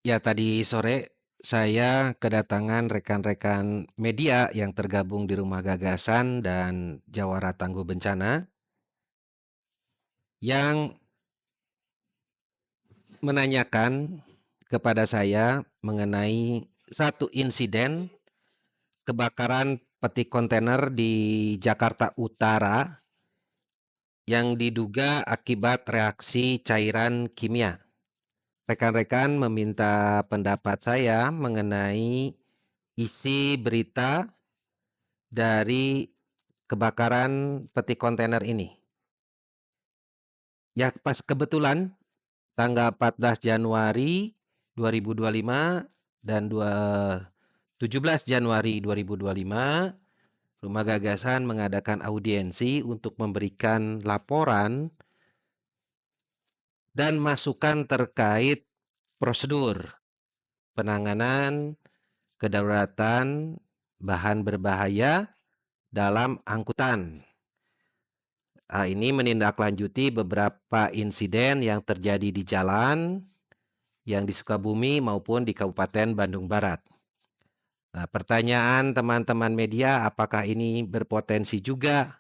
Ya, tadi sore saya kedatangan rekan-rekan media yang tergabung di Rumah Gagasan dan Jawara Tangguh Bencana yang menanyakan kepada saya mengenai satu insiden kebakaran peti kontainer di Jakarta Utara yang diduga akibat reaksi cairan kimia. Rekan-rekan meminta pendapat saya mengenai isi berita dari kebakaran peti kontainer ini. Ya, pas kebetulan tanggal 14 Januari 2025 dan 17 Januari 2025, Rumah Gagasan mengadakan audiensi untuk memberikan laporan dan masukan terkait prosedur penanganan kedaruratan bahan berbahaya dalam angkutan. Ini menindaklanjuti beberapa insiden yang terjadi di jalan yang di Sukabumi maupun di Kabupaten Bandung Barat. Nah, pertanyaan teman-teman media, apakah ini berpotensi juga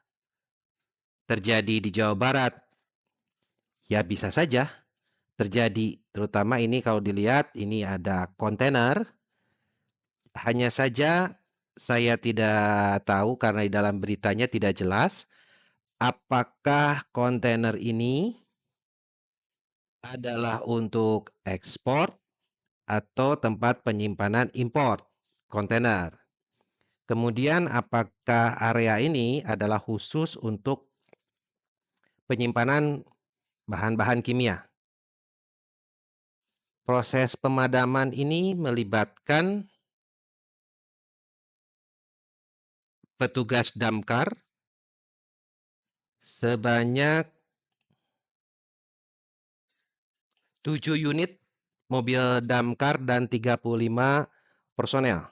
terjadi di Jawa Barat? Ya, bisa saja terjadi. Terutama ini kalau dilihat, ini ada kontainer. Hanya saja saya tidak tahu karena di dalam beritanya tidak jelas apakah kontainer ini adalah untuk ekspor atau tempat penyimpanan impor kontainer. Kemudian apakah area ini adalah khusus untuk penyimpanan bahan-bahan kimia? Proses pemadaman ini melibatkan petugas damkar sebanyak 7 unit mobil damkar dan 35 personel.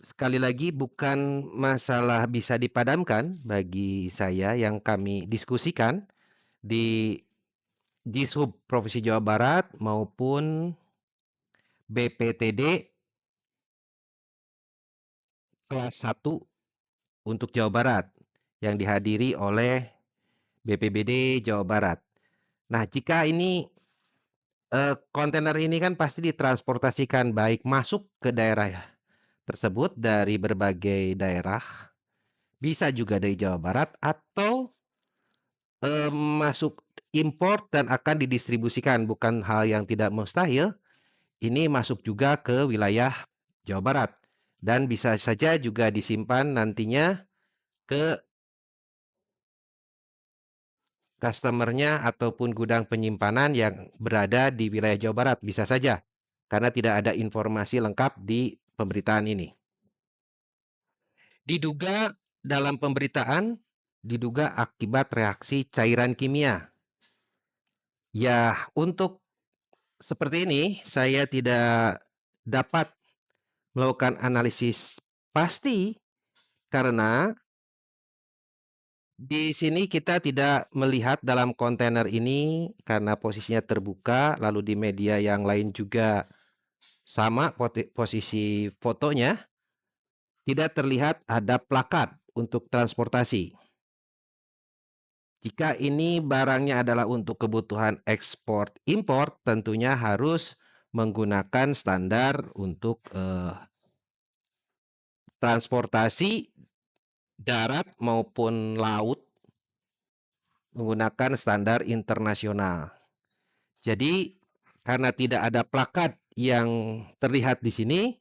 Sekali lagi bukan masalah bisa dipadamkan bagi saya yang kami diskusikan di Dishub Provinsi Jawa Barat maupun BPTD kelas 1 untuk Jawa Barat yang dihadiri oleh BPBD Jawa Barat. Nah, jika ini kontainer ini kan pasti ditransportasikan baik masuk ke daerah tersebut dari berbagai daerah, bisa juga dari Jawa Barat atau masuk impor dan akan didistribusikan, bukan hal yang tidak mustahil, ini masuk juga ke wilayah Jawa Barat dan bisa saja juga disimpan nantinya ke customer-nya ataupun gudang penyimpanan yang berada di wilayah Jawa Barat, bisa saja. Karena tidak ada informasi lengkap di pemberitaan ini. Diduga dalam pemberitaan, diduga akibat reaksi cairan kimia. Ya, untuk seperti ini saya tidak dapat melakukan analisis pasti karena di sini kita tidak melihat dalam kontainer ini karena posisinya terbuka, lalu di media yang lain juga sama posisi fotonya, tidak terlihat ada plakat untuk transportasi. Jika ini barangnya adalah untuk kebutuhan ekspor impor, tentunya harus menggunakan standar untuk transportasi darat maupun laut menggunakan standar internasional. Jadi karena tidak ada plakat yang terlihat di sini,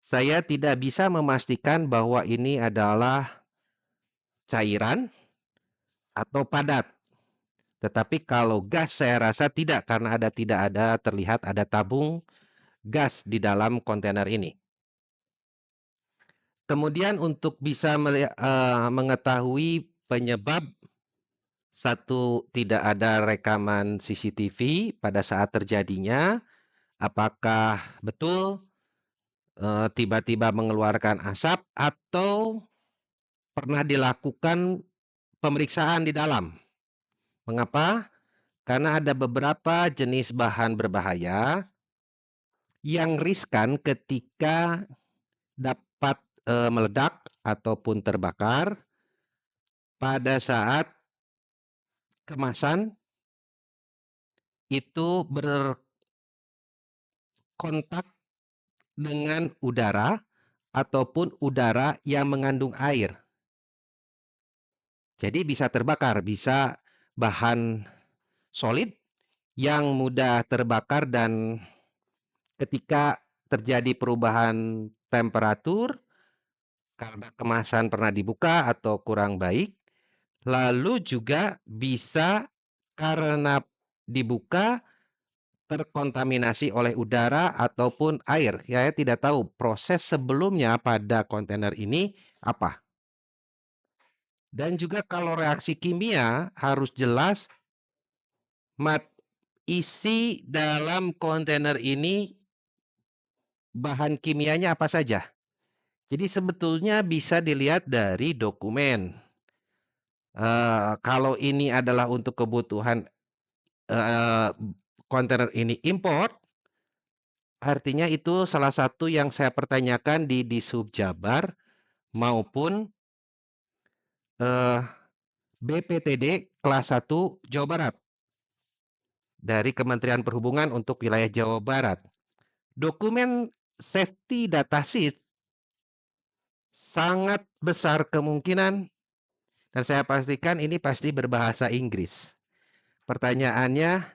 saya tidak bisa memastikan bahwa ini adalah cairan atau padat. Tetapi kalau gas saya rasa tidak karena tidak ada terlihat ada tabung gas di dalam kontainer ini. Kemudian untuk bisa mengetahui penyebab, satu, tidak ada rekaman CCTV pada saat terjadinya. Apakah betul tiba-tiba mengeluarkan asap atau pernah dilakukan pemeriksaan di dalam? Mengapa? Karena ada beberapa jenis bahan berbahaya yang riskan ketika dapat, meledak ataupun terbakar pada saat kemasan itu berkontak dengan udara ataupun udara yang mengandung air. Jadi bisa terbakar, bisa bahan solid yang mudah terbakar dan ketika terjadi perubahan temperatur karena kemasan pernah dibuka atau kurang baik, lalu juga bisa karena dibuka terkontaminasi oleh udara ataupun air. Saya tidak tahu proses sebelumnya pada kontainer ini apa. Dan juga kalau reaksi kimia harus jelas isi dalam kontainer ini bahan kimianya apa saja. Jadi sebetulnya bisa dilihat dari dokumen. Kalau ini adalah untuk kebutuhan, kontainer ini import, artinya itu salah satu yang saya pertanyakan di Dishub Jabar maupun, BPTD kelas 1 Jawa Barat, dari Kementerian Perhubungan untuk wilayah Jawa Barat. Dokumen safety data sheet sangat besar kemungkinan dan saya pastikan ini pasti berbahasa Inggris. Pertanyaannya,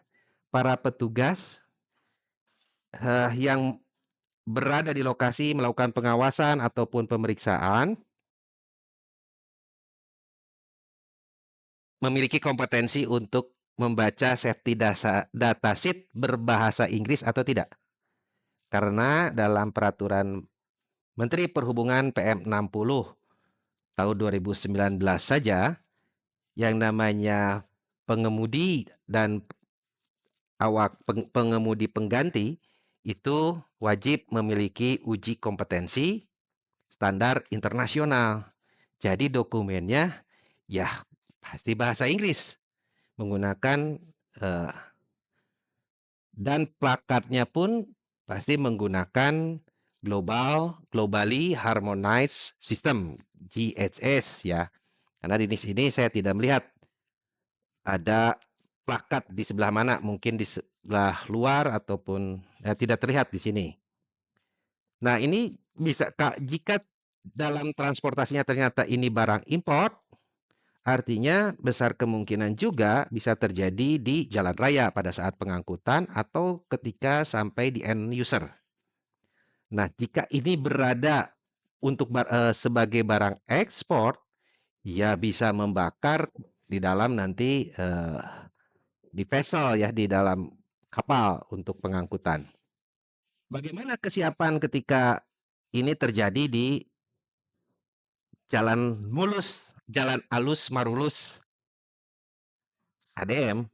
para petugas, yang berada di lokasi melakukan pengawasan ataupun pemeriksaan memiliki kompetensi untuk membaca safety data sheet berbahasa Inggris atau tidak. Karena dalam peraturan Menteri Perhubungan PM 60 tahun 2019 saja, yang namanya pengemudi dan pengemudi pengganti itu wajib memiliki uji kompetensi standar internasional. Jadi dokumennya ya pasti bahasa Inggris menggunakan dan plakatnya pun pasti menggunakan Globally Harmonized System GHS ya. Karena di sini saya tidak melihat ada plakat di sebelah mana, mungkin di sebelah luar ataupun tidak terlihat di sini. Nah, ini bisa jika dalam transportasinya ternyata ini barang import, artinya besar kemungkinan juga bisa terjadi di jalan raya pada saat pengangkutan atau ketika sampai di end user. Nah, jika ini berada untuk sebagai barang ekspor, ya bisa membakar di dalam nanti di vessel ya, di dalam kapal untuk pengangkutan. Bagaimana kesiapan ketika ini terjadi di jalan mulus, jalan alus marulus ADM?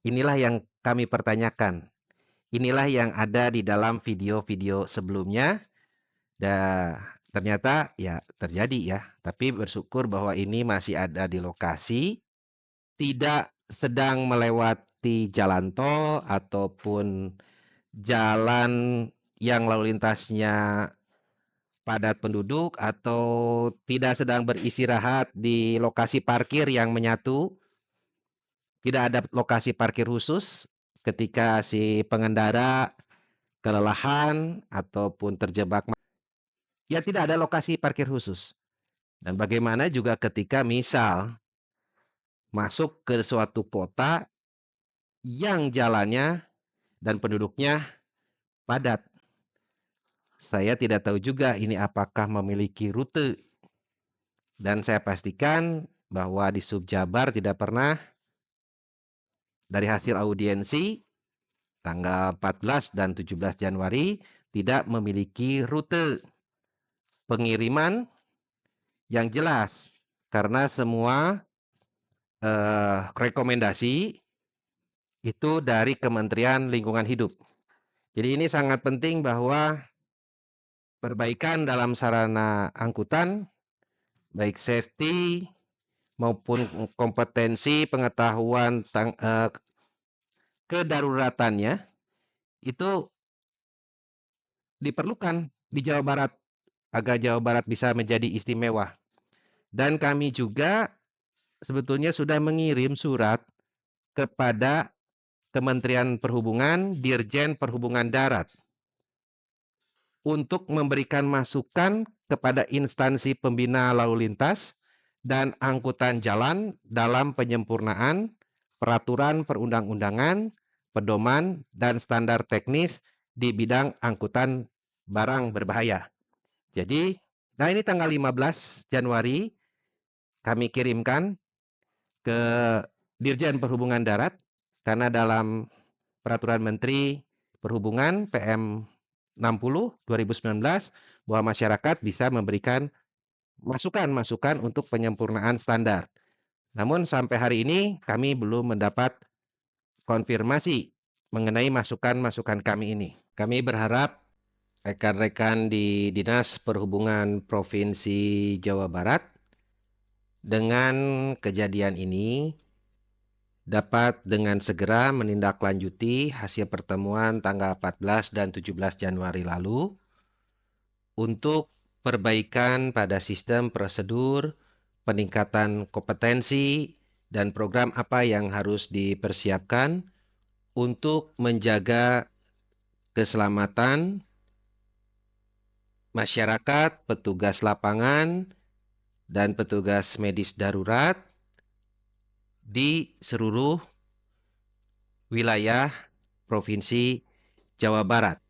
Inilah yang kami pertanyakan. Inilah yang ada di dalam video-video sebelumnya. Dan ternyata ya terjadi ya. Tapi bersyukur bahwa ini masih ada di lokasi, tidak sedang melewati jalan tol ataupun jalan yang lalu lintasnya padat penduduk atau tidak sedang beristirahat di lokasi parkir yang menyatu. Tidak ada lokasi parkir khusus ketika si pengendara kelelahan ataupun terjebak. Ya tidak ada lokasi parkir khusus. Dan bagaimana juga ketika misal masuk ke suatu kota yang jalannya dan penduduknya padat. Saya tidak tahu juga ini apakah memiliki rute. Dan saya pastikan bahwa di Subjabar tidak pernah dari hasil audiensi tanggal 14 dan 17 Januari tidak memiliki rute pengiriman yang jelas karena semua rekomendasi itu dari Kementerian Lingkungan Hidup. Jadi ini sangat penting bahwa perbaikan dalam sarana angkutan, baik safety maupun kompetensi pengetahuan kedaruratannya itu diperlukan di Jawa Barat agar Jawa Barat bisa menjadi istimewa. Dan kami juga sebetulnya sudah mengirim surat kepada Kementerian Perhubungan, Dirjen Perhubungan Darat untuk memberikan masukan kepada instansi pembina lalu lintas dan angkutan jalan dalam penyempurnaan peraturan perundang-undangan, pedoman, dan standar teknis di bidang angkutan barang berbahaya. Jadi, nah ini tanggal 15 Januari kami kirimkan ke Dirjen Perhubungan Darat karena dalam Peraturan Menteri Perhubungan PM 60 2019 bahwa masyarakat bisa memberikan masukan-masukan untuk penyempurnaan standar. Namun sampai hari ini kami belum mendapat konfirmasi mengenai masukan-masukan kami ini. Kami berharap rekan-rekan di Dinas Perhubungan Provinsi Jawa Barat dengan kejadian ini dapat dengan segera menindaklanjuti hasil pertemuan tanggal 14 dan 17 Januari lalu untuk perbaikan pada sistem prosedur, peningkatan kompetensi, dan program apa yang harus dipersiapkan untuk menjaga keselamatan masyarakat, petugas lapangan, dan petugas medis darurat di seluruh wilayah Provinsi Jawa Barat.